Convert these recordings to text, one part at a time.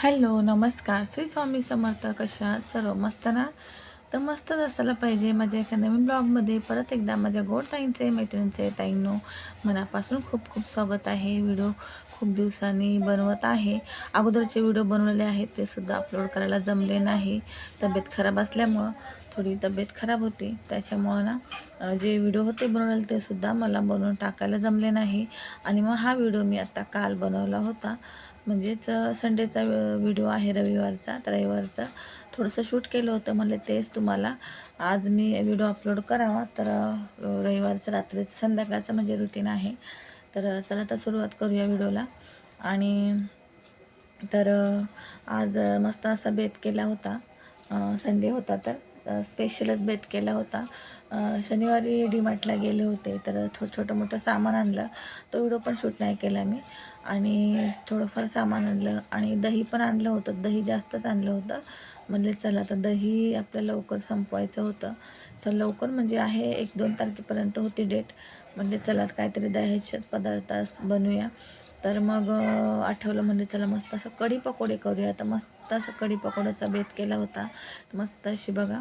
Hello, नमस्कार. श्री स्वामी समर्थ. कशा आहात सर्व? मस्त ना? तर मस्तच असायला पाहिजे. माझ्या एका नवीन ब्लॉगमध्ये परत एकदा माझ्या गोड ताईंचे, मैत्रिणींचे, ताईंनो मनापासून खूप खूप स्वागत आहे. व्हिडिओ खूप दिवसांनी बनवत आहे. अगोदरचे व्हिडिओ बनवलेले आहेत ते सुद्धा अपलोड करायला जमले नाही. तब्येत खराब असल्यामुळं थोडी तब्येत खराब होती. त्याच्यामुळं ना जे व्हिडिओ होते बनवलेले ते सुद्धा मला बनवून टाकायला जमले नाही. आणि मग हा व्हिडिओ मी आता काल बनवला होता. म्हणजेच संडेचा व्हिडिओ आहे रविवारचा. तर रविवारचा थोडंसं शूट केलं होतं. म्हणले तेच तुम्हाला आज मी व्हिडिओ अपलोड करावा. तर रविवारचं रात्रीचं संध्याकाळचं म्हणजे रुटीन आहे. तर चला तर सुरुवात करूया व्हिडिओला. आणि तर आज मस्त असा बेत केला होता. संडे होता तर स्पेशलच बेत केला होता. शनिवारी डीमार्टला गेले होते तर छोटं मोठं सामान आणलं. तो व्हिडिओ पण शूट नाही केला मी. आणि थोडंफार सामान आणलं आणि दही पण आणलं होतं. दही जास्तच आणलं होतं. म्हणले चला तर दही आपल्याला लवकर संपवायचं होतं. लवकर म्हणजे आहे 1-2 तारखेपर्यंत होती डेट. म्हणले चला काहीतरी दह्याचेच पदार्थ बनवूया. तर मग आठवलं म्हणजे चला मस्त असं कढी पकोडे करूया. तर मस्त असं कढी पकोड्याचा बेत केला होता. मस्त अशी बघा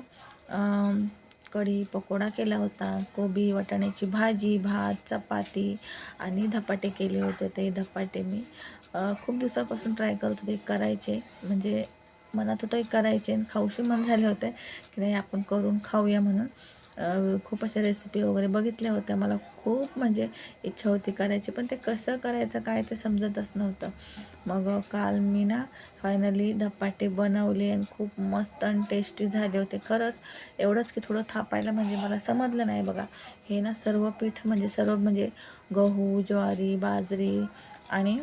कढी पकोडा केला होता. कोबी वाटाण्याची भाजी, भात, चपाती आणि धपाटे केले होते. ते धपाटे मी खूप दिवसापासून ट्राय करत होते करायचे. म्हणजे मनात होतं करायचे आणि खाऊशी मन झाले होते की नाही आपण करून खाऊया म्हणून. खूप अशा रेसिपी वगैरे बघितल्या होत्या. मला खूप म्हणजे इच्छा होती करायची, पण ते कसं करायचं काय ते समजतच नव्हतं. मग काल मी ना फायनली धपाटे बनवले आणि खूप मस्त आणि टेस्टी झाले होते. खरंच एवढंच की थोडं थापायला म्हणजे मला समजलं नाही बघा. हे ना सर्व पीठ म्हणजे सर्व म्हणजे गहू, ज्वारी, बाजरी आणि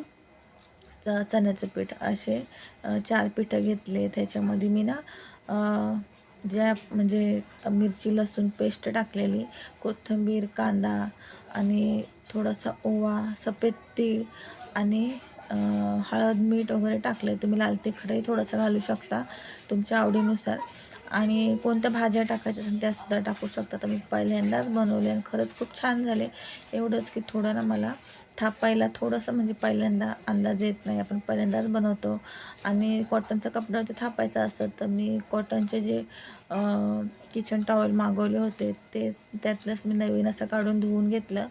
चण्याचं पीठ असे 4 पिठं घेतले. त्याच्यामध्ये मी ना ज्या म्हणजे मिरची लसूण पेस्ट टाकलेली, कोथिंबीर, कांदा आणि थोडासा ओवा, सफेद तीळ आणि हळद, मीठ वगैरे टाकलं. तुम्ही लाल तिखटही थोडंसं घालू शकता तुमच्या आवडीनुसार. आणि कोणत्या भाज्या टाकायच्या असेल त्यासुद्धा टाकू शकता. तर मी पहिल्यांदाच बनवले आणि खरंच खूप छान झाले. एवढंच की थोडं ना मला थापायला थोडंसं म्हणजे पहिल्यांदा अंदाज येत नाही. आपण पहिल्यांदाच बनवतो आणि कॉटनचा कपड्यावरती थापायचा असतं. तर मी कॉटनचे जे किचन टॉवेल मागवले होते ते त्यातलंच मी नवीन असं काढून धुवून घेतलं.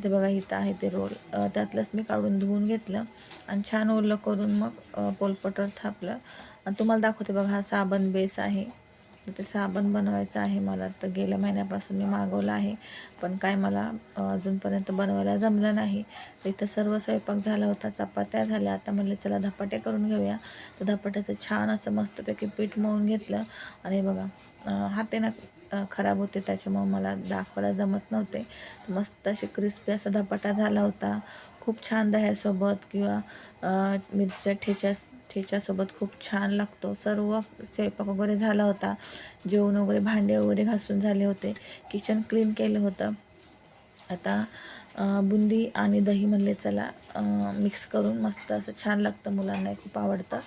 ते बघा इथं आहे ते रोल. त्यातलंच मी काढून धुवून घेतलं आणि छान ओलं करून मग पोलपाटवर थापलं. आणि तुम्हाला दाखवते बघा हा साबण बेस आहे. ते साबण बनवायचं आहे मला. तर गेल्या महिन्यापासून मी मागवलं आहे, पण काय मला अजूनपर्यंत बनवायला जमलं नाही. तर इथं सर्व स्वयंपाक झाला होता, चपात्या झाल्या. आता म्हणले चला धपाटे करून घेऊया. तर धपाट्याचं छान असं मस्तपैकी पीठ मळून घेतलं. आणि बघा हाते ना खराब होते त्याच्यामुळे मला दाखवायला जमत नव्हते. मस्त असे क्रिस्पी असा धपाटा झाला होता. खूप छान दह्यासोबत किंवा मिरच्या ठेच्यासोबत खूप छान लागतो. सर्व स्वयंपाक वगैरे झाला होता. जेवण वगैरे भांडे वगैरे घासून झाले होते. किचन क्लीन केलं होतं. आता बुंदी आणि दही म्हणले चला मिक्स करून मस्त असं छान लागतं. मुलांनाही खूप आवडतं.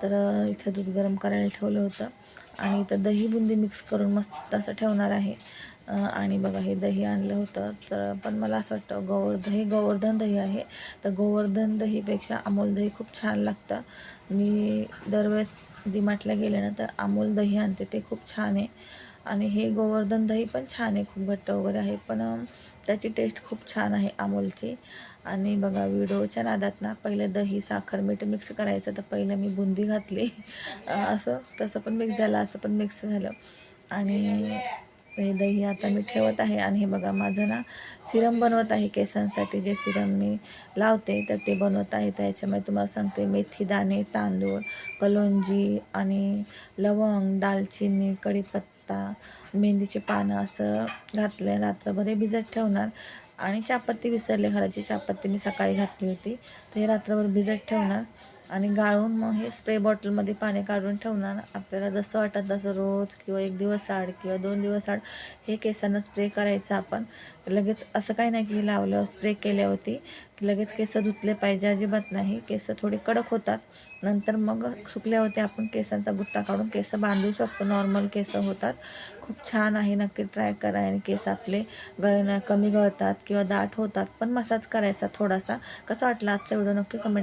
तर इथं दूध गरम करायला ठेवलं होतं आणि इथं दही बुंदी मिक्स करून मस्त असं ठेवणार आहे. आणि बघा हे दही आणलं होतं. तर पण मला असं वाटतं हे गोवर्धन दही आहे. तर गोवर्धन दहीपेक्षा अमूल दही खूप छान लागतं. मी दरवेळेस डीमार्टला गेले ना तर अमूल दही आणते, ते खूप छान आहे. आणि हे गोवर्धन दही पण छान आहे, खूप घट्ट वगैरे आहे, पण त्याची टेस्ट खूप छान आहे अमूलची. आणि बघा व्हिडिओच्या नादात ना पहिलं दही, साखर, मीठ मिक्स करायचं. तर पहिलं मी बुंदी घातली. असं तसं पण मिक्स झालं, असं पण मिक्स झालं. आणि हे दही आता मी ठेवत आहे. आणि हे बघा माझं ना सिरम बनवत आहे केसांसाठी. जे सिरम मी लावते तर ते बनवत आहे. त्याच्यामुळे तुम्हाला सांगते मेथी दाणे, तांदूळ, कलोंजी आणि लवंग, दालचिनी, कढीपत्ता, मेहंदीचे पानं असं घातलं. रात्रभर हे भिजत ठेवणार. आणि चहापत्ती विसरले घालायची. चहापत्ती मी सकाळी घातली होती. तर हे रात्रभर भिजत ठेवणार आणि गाळून मग हे स्प्रे बॉटलमध्ये पाणी काढून ठेवणार. आपल्याला जसं वाटत तसं रोज किंवा 1 दिवस आड किंवा 2 दिवस आड हे केसांना स्प्रे करायचं आपण. लगेच असं काही नाही की लावलं स्प्रे केल्यावरती की लगेच केस धुतले पाहिजे, अजिबात नाही. केस थोडे कडक होतात. नंतर मग सुकल्यावरती आपण केसांचा गुत्ता काढून केस बांधू शकतो. नॉर्मल केस होतात. खूप छान आहे, नक्की ट्राय करा. आणि केस आपले कमी गळतात किंवा दाट होतात, पण मसाज करायचा थोडासा. कसा वाटला आजचा व्हिडिओ नक्की कमेंट